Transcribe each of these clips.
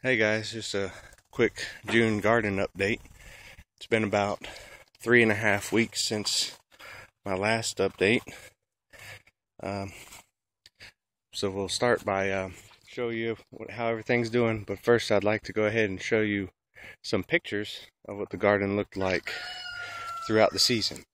Hey guys, just a quick June garden update. It's been about 3.5 weeks since my last update. So we'll start by show you how everything's doing. But first I'd like to go ahead and show you some pictures of what the garden looked like throughout the season.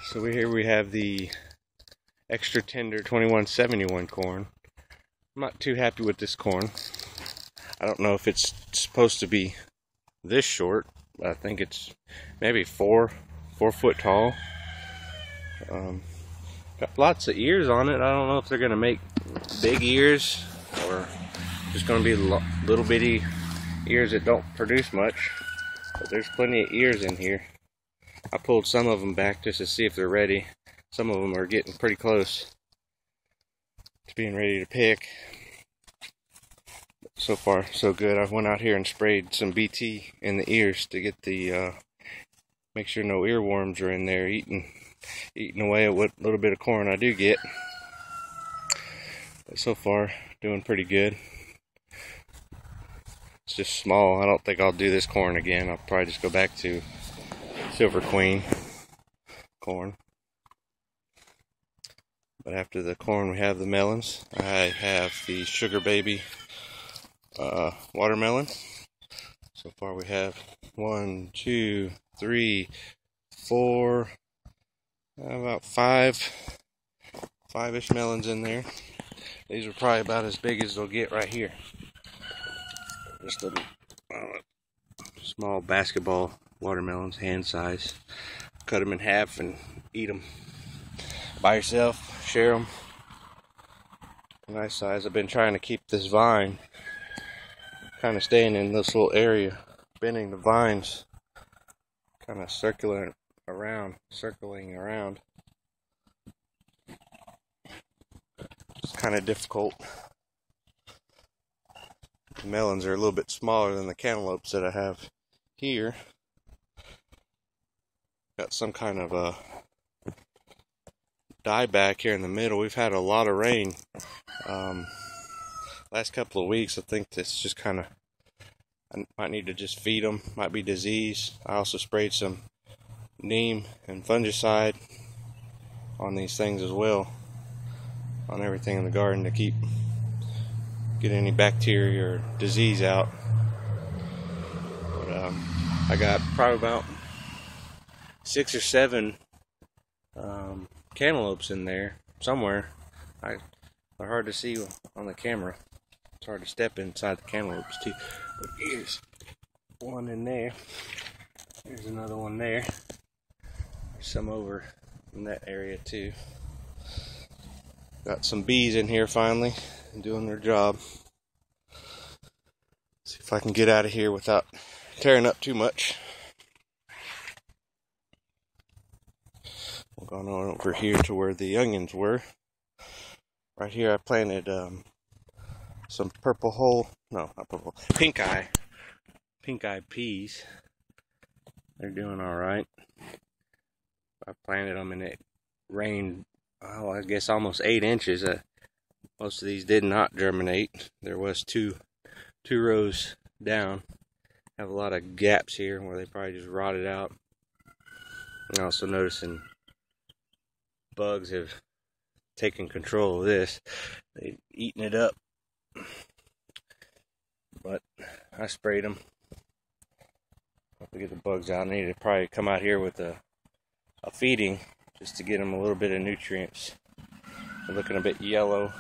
So here we have the extra tender 2171 corn. I'm not too happy with this corn. I don't know if it's supposed to be this short. I think it's maybe 4 foot tall. Got lots of ears on it. I don't know if they're gonna make big ears or just gonna be little bitty ears that don't produce much. But there's plenty of ears in here. I pulled some of them back just to see if they're ready. Some of them are getting pretty close to being ready to pick. So far, so good. I went out here and sprayed some BT in the ears to get the make sure no earworms are in there eating away at what little bit of corn I do get. But so far, doing pretty good. It's just small. I don't think I'll do this corn again. I'll probably just go back to Silver Queen corn. But after the corn, we have the melons. I have the Sugar Baby watermelon. So far we have 1, 2, 3, 4, about five-ish melons in there. These are probably about as big as they'll get right here. Just little small basketball watermelons, hand size. Cut them in half and eat them by yourself, share them. Nice size. I've been trying to keep this vine kind of staying in this little area, bending the vines kind of circling around. It's kind of difficult. The melons are a little bit smaller than the cantaloupes that I have here. Got some kind of a dieback here in the middle. We've had a lot of rain last couple of weeks. I think this just kind of, I might need to just feed them. Might be disease. I also sprayed some neem and fungicide on these things as well, on everything in the garden to get any bacteria or disease out. But I got probably about 6 or 7 cantaloupes in there somewhere. They're hard to see on the camera. It's hard to step inside the cantaloupes too. But here's one in there. There's another one there. There's some over in that area too. Got some bees in here finally doing their job. See if I can get out of here without tearing up too much. We're going on over here to where the onions were. Right here I planted some pink eye peas. They're doing all right. I planted them and it rained, oh, I guess almost 8 inches. Most of these did not germinate. There was two rows down. Have a lot of gaps here where they probably just rotted out. I'm also noticing bugs have taken control of this. They've eaten it up. But I sprayed them. Have to get the bugs out. I need to probably come out here with a feeding just to get them a little bit of nutrients. They're looking a bit yellow.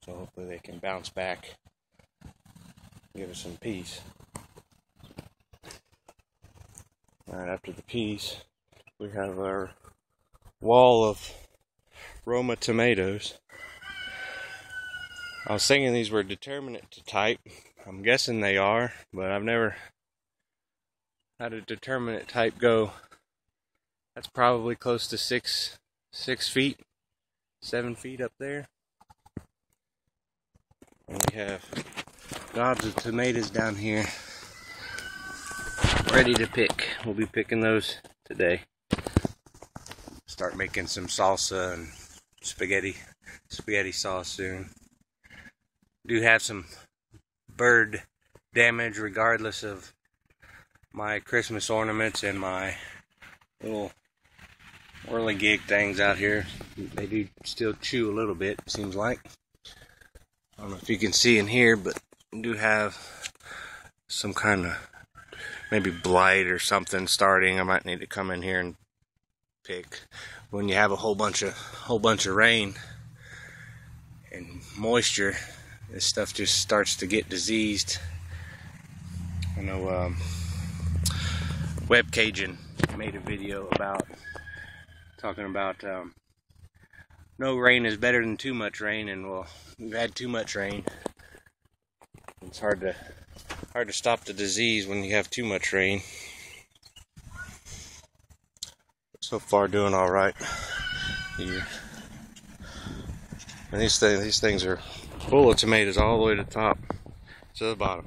So hopefully they can bounce back. Give us some peas. Alright, after the peas, we have our wall of Roma tomatoes. I was thinking these were determinate type. I'm guessing they are, but I've never had a determinate type go. That's probably close to 6 feet, 7 feet up there. And we have gobs of tomatoes down here ready to pick. We'll be picking those today. Start making some salsa and spaghetti sauce soon. Do have some bird damage regardless of my Christmas ornaments and my little whirligig things out here. They do still chew a little bit, it seems like. I don't know if you can see in here, but we do have some kind of maybe blight or something starting. I might need to come in here and pick. When you have a whole bunch of rain and moisture, this stuff just starts to get diseased. I know Web Cajun made a video about talking about no rain is better than too much rain, and well, we've had too much rain. It's hard to stop the disease when you have too much rain. So far, doing all right here. And these things are full of tomatoes all the way to the top to the bottom.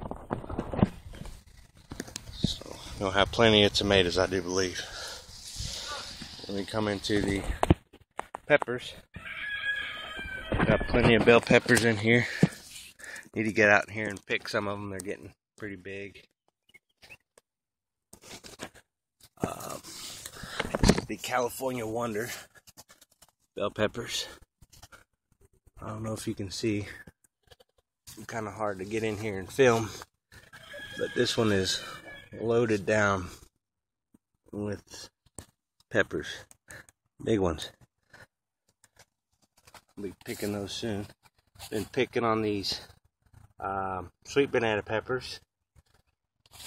So you'll have plenty of tomatoes, I do believe. When we come into the peppers, got plenty of bell peppers in here. Need to get out here and pick some of them. They're getting pretty big. The California Wonder bell peppers. I don't know if you can see. It's kind of hard to get in here and film, but this one is loaded down with peppers, big ones. I'll be picking those soon. Been picking on these sweet banana peppers.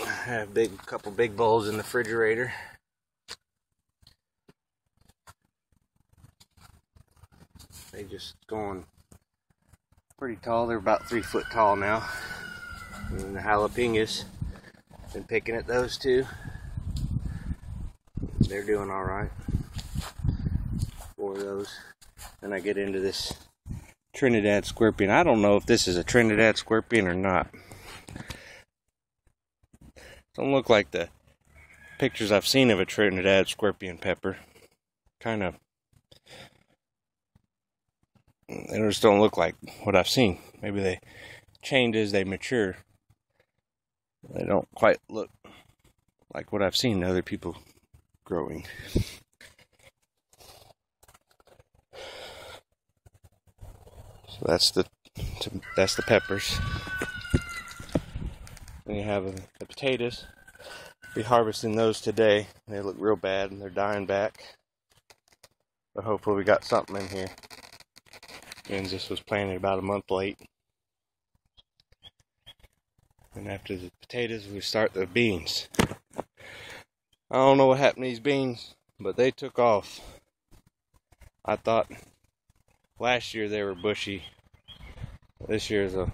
I have a couple big bowls in the refrigerator. They just going pretty tall. They're about 3 foot tall now. And the jalapenos, been picking at those too. They're doing all right. 4 of those. Then I get into this Trinidad scorpion. I don't know if this is a Trinidad scorpion or not. Don't look like the pictures I've seen of a Trinidad scorpion pepper. Kind of, they just don't look like what I've seen. Maybe they change as they mature. They don't quite look like what I've seen other people growing. So that's the peppers. Then you have the potatoes. Be harvesting those today. They look real bad and they're dying back. But hopefully we got something in here. And this was planted about a month late. And after the potatoes, we start the beans. I don't know what happened to these beans, but they took off. I thought last year they were bushy. This year is a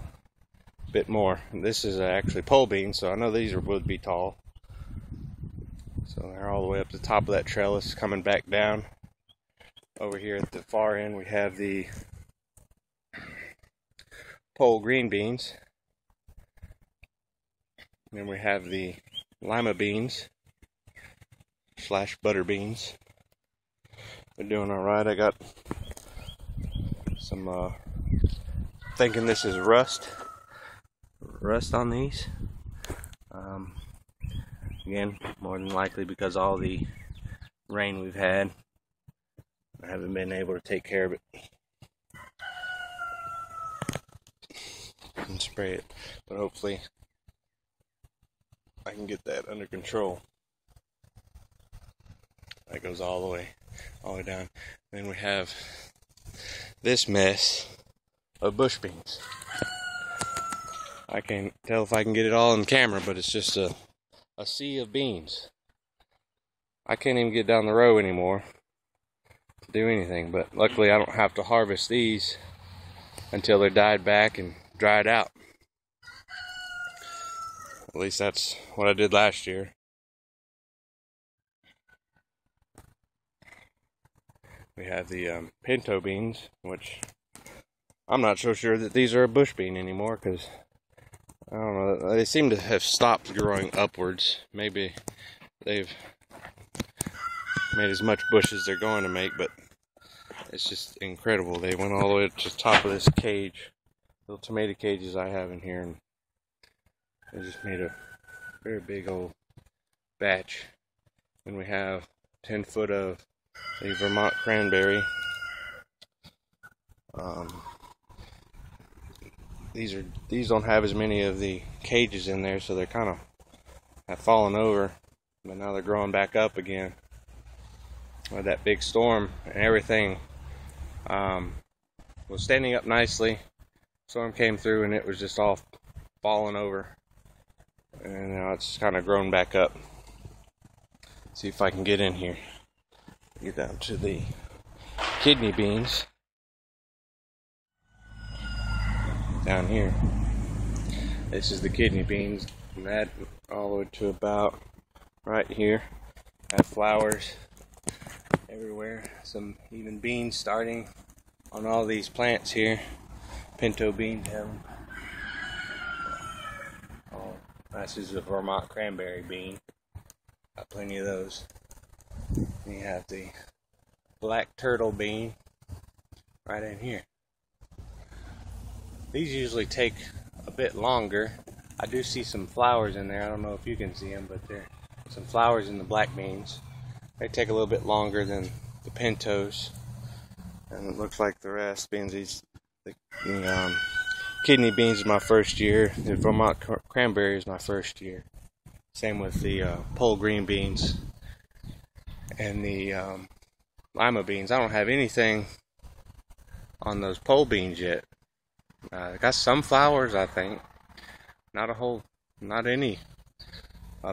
bit more. This is actually pole beans, so I know these would be tall. So they're all the way up to the top of that trellis, coming back down. Over here at the far end, we have the pole green beans. And then we have the lima beans / butter beans. They're doing all right. I got some thinking this is rust on these. Again, more than likely because all the rain we've had, I haven't been able to take care of it and spray it, but hopefully I can get that under control. That goes all the way down. Then we have this mess of bush beans. I can't tell if I can get it all on camera, but it's just a sea of beans. I can't even get down the row anymore to do anything, but luckily I don't have to harvest these until they're dyed back and dried out. At least that's what I did last year. We have the pinto beans, which I'm not so sure that these are a bush bean anymore, because I don't know, they seem to have stopped growing upwards. Maybe they've made as much bush as they're going to make, but it's just incredible. They went all the way to the top of this cage, little tomato cages I have in here, and they just made a very big old batch. And we have 10 foot of the Vermont cranberry. These don't have as many of the cages in there, so they're kind of have fallen over, but now they're growing back up again. With that big storm and everything was standing up nicely. Storm came through and it was just all falling over, and now it's kind of grown back up. See if I can get in here, get down to the kidney beans. Down here, this is the kidney beans, and that all the way to about right here. Have flowers everywhere, some even beans starting on all these plants here. Pinto beans have them. Oh, this is a Vermont cranberry bean. Got plenty of those. And you have the black turtle bean right in here. These usually take a bit longer. I do see some flowers in there. I don't know if you can see them, but there are some flowers in the black beans. They take a little bit longer than the pintos. And it looks like the rest, being the kidney beans is my first year. The Vermont cranberry is my first year. Same with the pole green beans and the lima beans. I don't have anything on those pole beans yet. Got some flowers, I think. Not any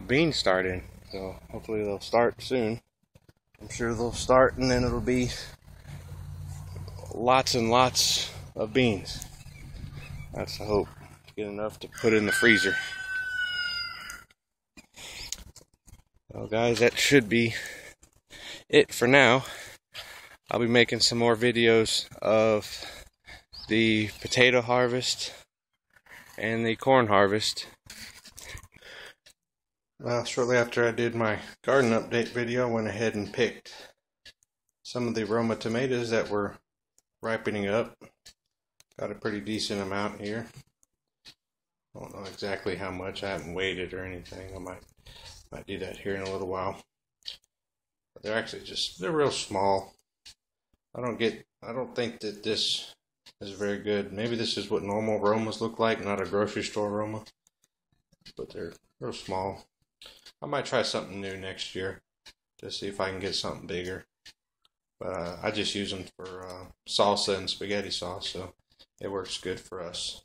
beans starting. So hopefully they'll start soon. I'm sure they'll start, and then it'll be lots and lots of beans. That's the hope. Get enough to put in the freezer. Well, guys, that should be it for now. I'll be making some more videos of the potato harvest and the corn harvest. Well, shortly after I did my garden update video, I went ahead and picked some of the Roma tomatoes that were ripening up. Got a pretty decent amount here. I don't know exactly how much. I haven't weighed it or anything. I might do that here in a little while. But they're actually they're real small. I don't think that this is very good. Maybe this is what normal Romas look like, not a grocery store Roma. But they're real small. I might try something new next year to see if I can get something bigger. But I just use them for salsa and spaghetti sauce, so it works good for us.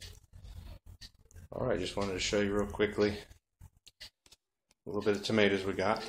Alright, just wanted to show you real quickly a little bit of tomatoes we got.